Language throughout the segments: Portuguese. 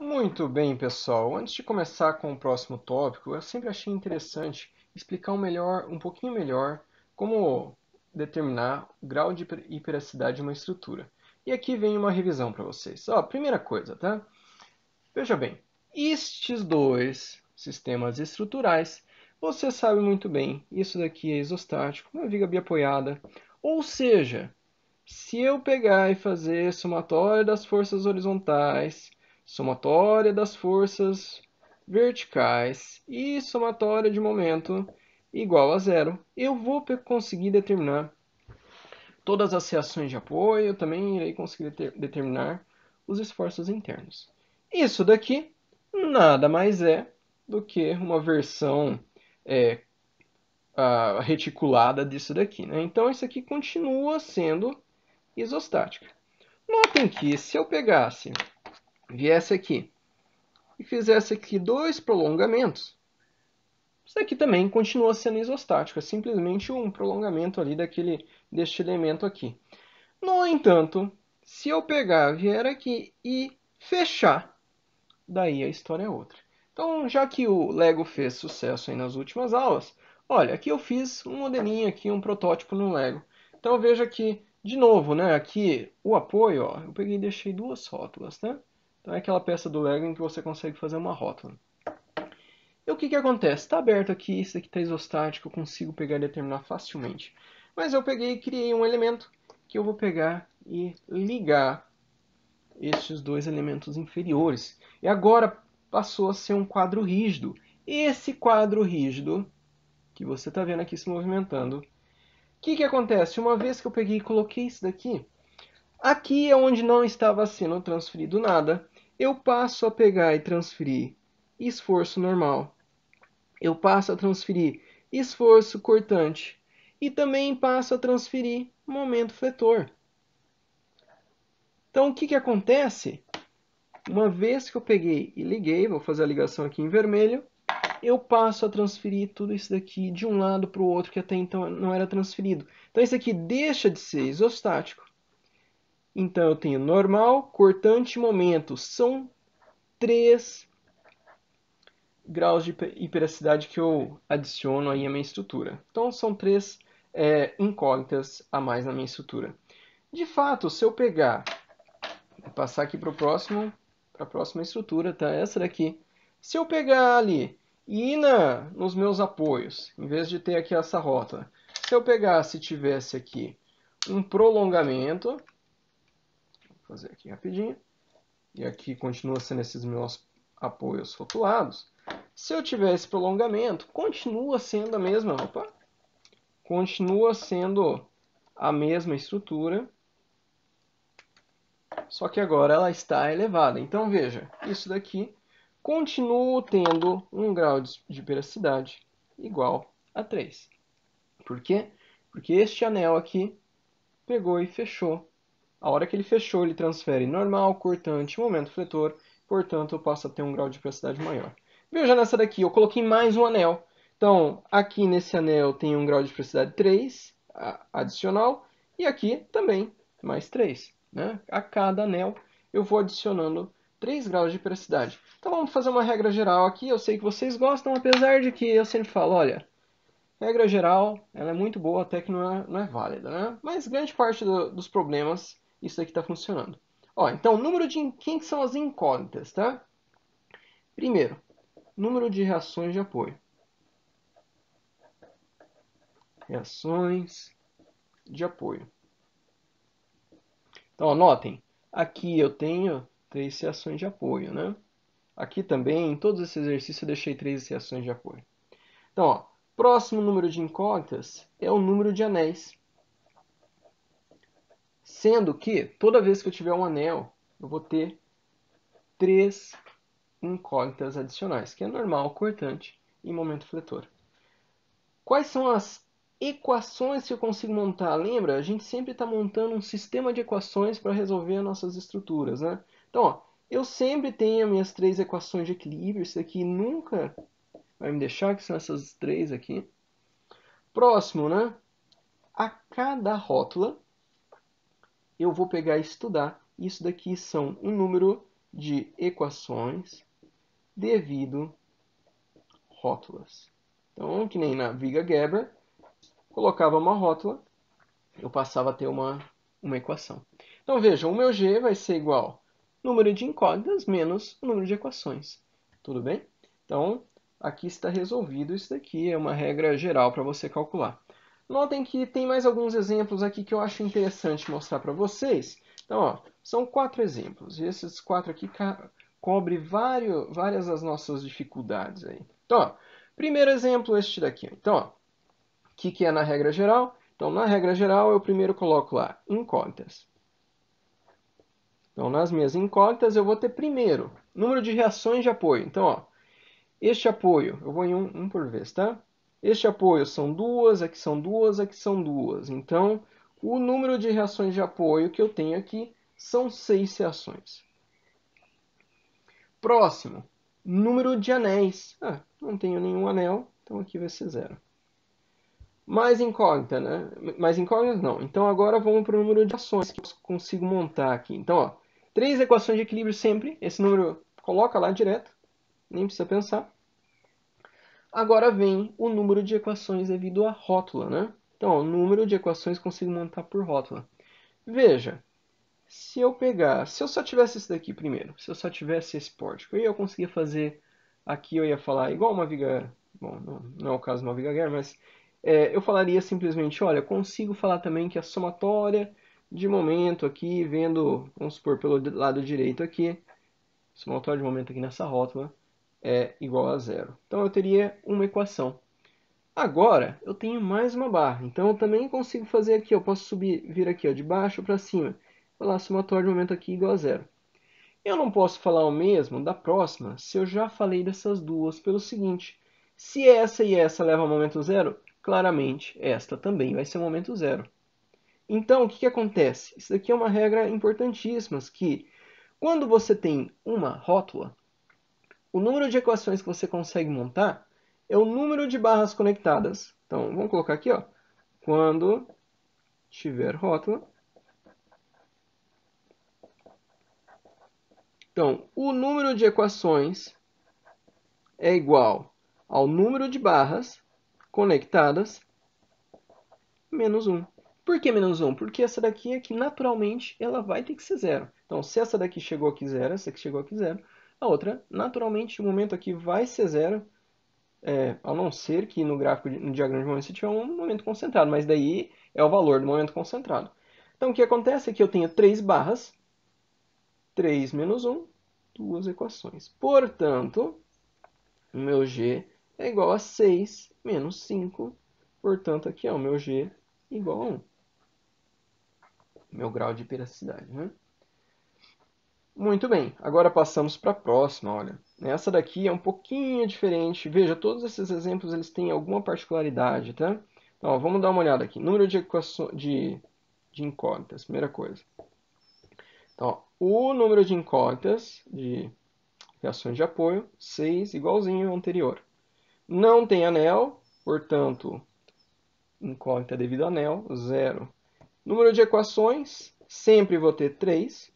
Muito bem, pessoal. Antes de começar com o próximo tópico, eu sempre achei interessante explicar um pouquinho melhor como determinar o grau de hiperacidade de uma estrutura. E aqui vem uma revisão para vocês. Primeira coisa, tá? Veja bem, estes dois sistemas estruturais, você sabe muito bem, isso daqui é isostático, uma viga biapoiada. Ou seja, se eu pegar e fazer somatória das forças horizontais, somatória das forças verticais e somatória de momento igual a zero, eu vou conseguir determinar todas as reações de apoio, eu também irei conseguir determinar os esforços internos. Isso daqui nada mais é do que uma versão é, reticulada disso daqui, né? Então isso aqui continua sendo isostática. Notem que se eu viesse aqui e fizesse aqui dois prolongamentos, isso aqui também continua sendo isostático, é simplesmente um prolongamento ali deste elemento aqui. No entanto, se eu vier aqui e fechar, daí a história é outra. Então, já que o Lego fez sucesso aí nas últimas aulas, olha, aqui eu fiz um modelinho aqui, um protótipo no Lego. Então veja que, de novo, né, aqui o apoio, ó, eu peguei e deixei duas rótulas, né? Então é aquela peça do Lego em que você consegue fazer uma rótula. E o que que acontece? Está aberto aqui, isso aqui está isostático, eu consigo pegar e determinar facilmente. Mas eu peguei e criei um elemento que eu vou pegar e ligar estes dois elementos inferiores. E agora passou a ser um quadro rígido. Esse quadro rígido, que você está vendo aqui se movimentando, o que que acontece? Uma vez que eu peguei e coloquei isso daqui, aqui é onde não estava sendo transferido nada, eu passo a pegar e transferir esforço normal. Eu passo a transferir esforço cortante. E também passo a transferir momento fletor. Então, o que que acontece? Uma vez que eu peguei e liguei, vou fazer a ligação aqui em vermelho, eu passo a transferir tudo isso daqui de um lado para o outro que até então não era transferido. Então isso aqui deixa de ser isostático. Então eu tenho normal, cortante e momento. São 3 graus de hiperacidade que eu adiciono aí à minha estrutura. Então são 3 incógnitas a mais na minha estrutura. De fato, se eu pegar e passar aqui para a próxima estrutura, tá? Essa daqui. Se eu pegar ali e ir nos meus apoios, em vez de ter aqui essa rótula, se eu pegasse e tivesse aqui um prolongamento, vou fazer aqui rapidinho, e aqui continua sendo esses meus apoios rotulados. Se eu tiver esse prolongamento, continua sendo continua sendo a mesma estrutura, só que agora ela está elevada. Então veja, isso daqui continua tendo um grau de hiperacidade igual a 3. Por quê? Porque este anel aqui pegou e fechou. A hora que ele fechou, ele transfere normal, cortante, momento fletor, portanto eu passo a ter um grau de hiperacidade maior. Veja nessa daqui, eu coloquei mais um anel. Então, aqui nesse anel tem um grau de hiperacidade 3 adicional, e aqui também mais 3. Né? A cada anel eu vou adicionando 3 graus de hiperacidade. Então vamos fazer uma regra geral aqui, eu sei que vocês gostam, apesar de que eu sempre falo, olha, regra geral, ela é muito boa, até que não é válida, né? Mas grande parte dos problemas, isso aqui está funcionando. Então, quem são as incógnitas, tá? Primeiro, número de reações de apoio. Reações de apoio. Então, notem, aqui eu tenho 3 reações de apoio, né? Aqui também, em todos esses exercícios, eu deixei 3 reações de apoio. Então, próximo número de incógnitas é o número de anéis. Sendo que, toda vez que eu tiver um anel, eu vou ter 3 incógnitas adicionais, que é normal, cortante e momento fletor. Quais são as equações que eu consigo montar? Lembra? A gente sempre está montando um sistema de equações para resolver as nossas estruturas, né? Então, eu sempre tenho minhas 3 equações de equilíbrio. Isso aqui nunca vai me deixar, que são essas 3 aqui. Próximo, né? A cada rótula, eu vou pegar e estudar. Isso daqui são um número de equações devido rótulas. Então, que nem na viga Gerber, colocava uma rótula, eu passava a ter uma equação. Então, veja, o meu G vai ser igual número de incógnitas menos o número de equações. Tudo bem? Então, aqui está resolvido. Isso daqui é uma regra geral para você calcular. Notem que tem mais alguns exemplos aqui que eu acho interessante mostrar para vocês. Então, ó, são 4 exemplos. E esses 4 aqui cobrem várias das nossas dificuldades aí. Então, ó, primeiro exemplo este daqui. Então, ó, o que é na regra geral? Então, na regra geral, eu primeiro coloco lá incógnitas. Então, nas minhas incógnitas, eu vou ter primeiro número de reações de apoio. Então, ó, este apoio, eu vou em um por vez, tá? Este apoio são duas, aqui são duas, aqui são duas. Então, o número de reações de apoio que eu tenho aqui são 6 reações. Próximo, número de anéis. Ah, não tenho nenhum anel, então aqui vai ser 0. Mais incógnita, né? Mais incógnitas não. Então agora vamos para o número de ações que eu consigo montar aqui. Então, ó, 3 equações de equilíbrio sempre. Esse número coloca lá direto, nem precisa pensar. Agora vem o número de equações devido à rótula, né? Então, ó, o número de equações consigo montar por rótula. Veja, se eu só tivesse esse daqui primeiro, se eu só tivesse esse pórtico, eu conseguia fazer, aqui eu ia falar igual uma viga, bom, não é o caso de uma viga Gerber, mas eu falaria simplesmente, olha, consigo falar também que a somatória de momento aqui, vendo, vamos supor, pelo lado direito aqui, somatória de momento aqui nessa rótula, é igual a zero. Então eu teria uma equação. Agora eu tenho mais uma barra, então eu também consigo fazer aqui, eu posso vir aqui ó, de baixo para cima. Falar somatório de momento aqui igual a zero. Eu não posso falar o mesmo da próxima se eu já falei dessas duas pelo seguinte. Se essa e essa levam a momento zero, claramente esta também vai ser momento zero. Então, o que acontece? Isso daqui é uma regra importantíssima, que quando você tem uma rótula, o número de equações que você consegue montar é o número de barras conectadas. Então, vamos colocar aqui, ó, quando tiver rótula. Então, o número de equações é igual ao número de barras conectadas menos 1. Por que menos 1? Porque essa daqui é que naturalmente ela vai ter que ser zero. Então, se essa daqui chegou aqui zero, essa aqui chegou aqui zero, a outra, naturalmente, o momento aqui vai ser zero, a não ser que no gráfico, no diagrama de momento, você tiver um momento concentrado, mas daí é o valor do momento concentrado. Então, o que acontece é que eu tenho 3 barras, 3 menos 1, duas equações. Portanto, o meu G é igual a 6 menos 5. Portanto, aqui é o meu G igual a 1. Meu grau de periodicidade, né? Muito bem, agora passamos para a próxima, olha. Essa daqui é um pouquinho diferente. Veja, todos esses exemplos eles têm alguma particularidade, tá? Então, ó, vamos dar uma olhada aqui. Número de equações de incógnitas, primeira coisa. Então, ó, o número de incógnitas de reações de apoio, 6, igualzinho ao anterior. Não tem anel, portanto, incógnita devido a anel, 0. Número de equações, sempre vou ter 3.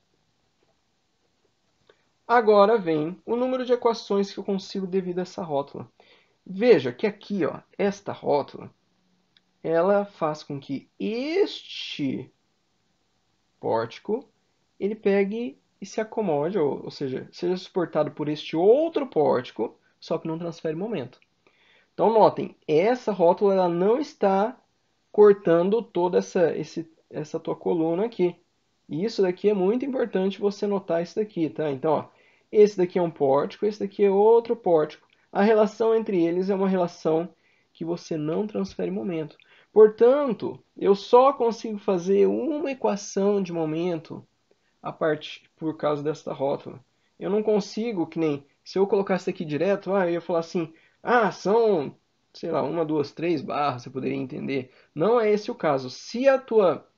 Agora vem o número de equações que eu consigo devido a essa rótula. Veja que aqui, ó, esta rótula, ela faz com que este pórtico ele pegue e se acomode, ou seja, seja suportado por este outro pórtico, só que não transfere momento. Então notem, essa rótula ela não está cortando toda essa tua coluna aqui. E isso daqui é muito importante você notar isso daqui, tá? Então, ó, esse daqui é um pórtico, esse daqui é outro pórtico. A relação entre eles é uma relação que você não transfere momento. Portanto, eu só consigo fazer uma equação de momento por causa desta rótula. Eu não consigo, que nem se eu colocasse aqui direto, eu ia falar assim, são, sei lá, uma, duas, três barras, você poderia entender. Não é esse o caso. Se a tua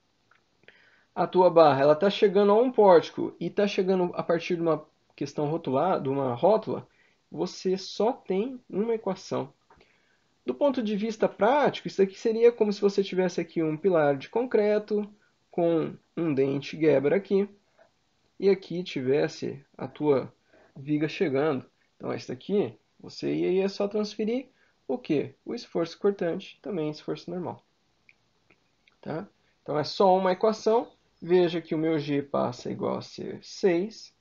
barra ela está chegando a um pórtico e está chegando a partir de uma questão rotular, de uma rótula, você só tem uma equação. Do ponto de vista prático, isso aqui seria como se você tivesse aqui um pilar de concreto com um dente Gerber aqui. e aqui tivesse a tua viga chegando. Então, esse daqui, você ia só transferir o quê? O esforço cortante, também esforço normal. Tá? Então, é só uma equação. Veja que o meu G passa igual a ser 6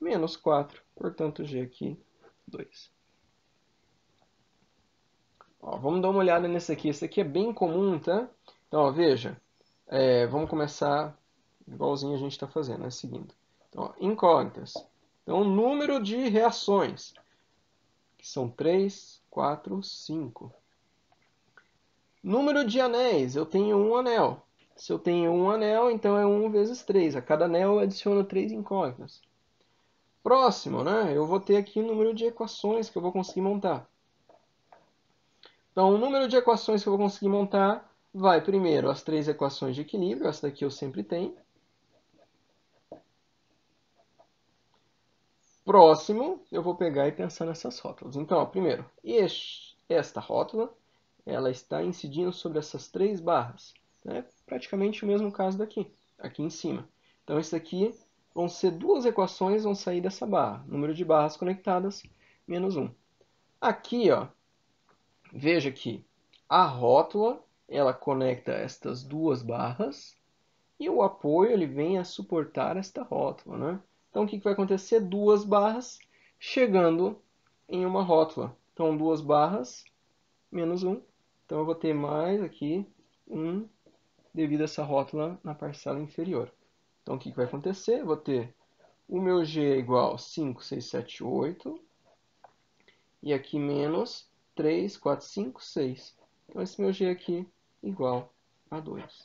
menos 4, portanto, G aqui, 2. Ó, vamos dar uma olhada nesse aqui. Esse aqui é bem comum, tá? Então, ó, veja. Vamos começar igualzinho a gente está fazendo, né? Seguindo. Então, ó, incógnitas. Então, o número de reações, que são 3, 4, 5. Número de anéis, eu tenho um anel. Se eu tenho um anel, então é 1 vezes 3. A cada anel eu adiciono 3 incógnitas. Próximo, né? Eu vou ter aqui o número de equações que eu vou conseguir montar. Então, o número de equações que eu vou conseguir montar vai primeiro as 3 equações de equilíbrio. Essa daqui eu sempre tenho. Próximo, eu vou pegar e pensar nessas rótulas. Então, ó, primeiro, esta rótula, ela está incidindo sobre essas 3 barras. Né? Praticamente o mesmo caso daqui, aqui em cima. Então, isso aqui vão ser 2 equações, vão sair dessa barra. Número de barras conectadas, menos 1. Aqui, ó, veja que a rótula, ela conecta estas 2 barras, e o apoio ele vem a suportar esta rótula. Né? Então, o que vai acontecer? 2 barras chegando em uma rótula. Então, 2 barras menos 1. Então, eu vou ter mais aqui 1 devido a essa rótula na parcela inferior. Então, o que vai acontecer? Eu vou ter o meu G igual a 5, 6, 7, 8. E aqui menos 3, 4, 5, 6. Então, esse meu G aqui igual a 2.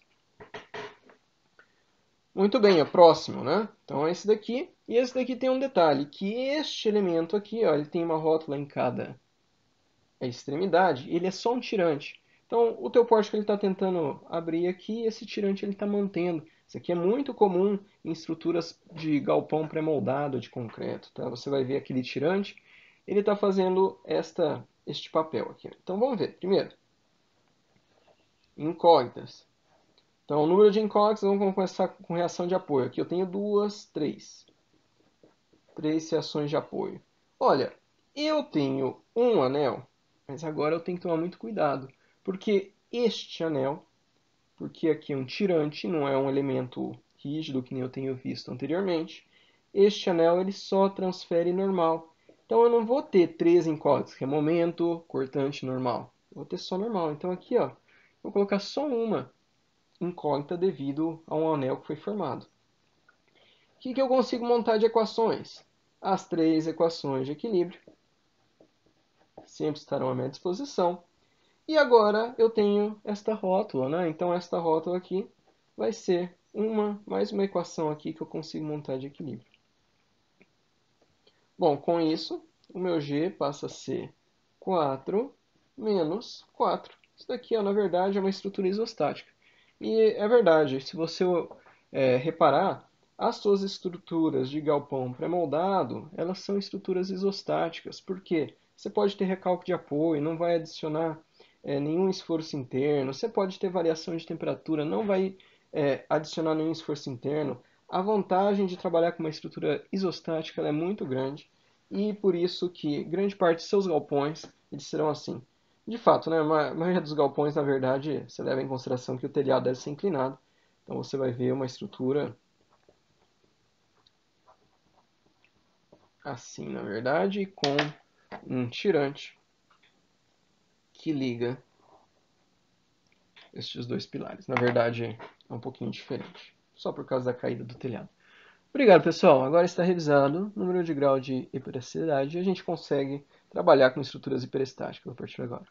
Muito bem, é próximo, né? Então é esse daqui. E esse daqui tem um detalhe, que este elemento aqui, ó, ele tem uma rótula em cada extremidade, ele é só um tirante. Então o teu pórtico ele está tentando abrir aqui e esse tirante ele está mantendo. Isso aqui é muito comum em estruturas de galpão pré-moldado de concreto. Tá? Você vai ver aquele tirante, ele está fazendo este papel aqui. Então vamos ver. Primeiro, incógnitas. Então, o número de incógnitas, vamos começar com reação de apoio. Aqui eu tenho 2, 3. 3 reações de apoio. Olha, eu tenho um anel, mas agora eu tenho que tomar muito cuidado. Porque este anel, porque aqui é um tirante, não é um elemento rígido que nem eu tenho visto anteriormente. Este anel ele só transfere normal. Então eu não vou ter 3 incógnitas, que é momento, cortante, normal. Eu vou ter só normal. Então aqui, ó, vou colocar só uma incógnita devido a um anel que foi formado. O que eu consigo montar de equações? As 3 equações de equilíbrio sempre estarão à minha disposição. E agora eu tenho esta rótula, né? Então esta rótula aqui vai ser mais uma equação aqui que eu consigo montar de equilíbrio. Bom, com isso, o meu G passa a ser 4 menos 4. Isso daqui, na verdade, é uma estrutura isostática. E é verdade, se você reparar, as suas estruturas de galpão pré-moldado, elas são estruturas isostáticas. Por quê? Você pode ter recalque de apoio, não vai adicionar nenhum esforço interno. Você pode ter variação de temperatura, não vai adicionar nenhum esforço interno. A vantagem de trabalhar com uma estrutura isostática é muito grande e por isso que grande parte de seus galpões eles serão assim. De fato, né, a maioria dos galpões, na verdade, você leva em consideração que o telhado deve ser inclinado. Então você vai ver uma estrutura assim, na verdade, com um tirante que liga estes dois pilares. Na verdade, é um pouquinho diferente, só por causa da caída do telhado. Obrigado, pessoal. Agora está revisado o número de grau de hiperelasticidade e a gente consegue trabalhar com estruturas hiperestáticas a partir de agora.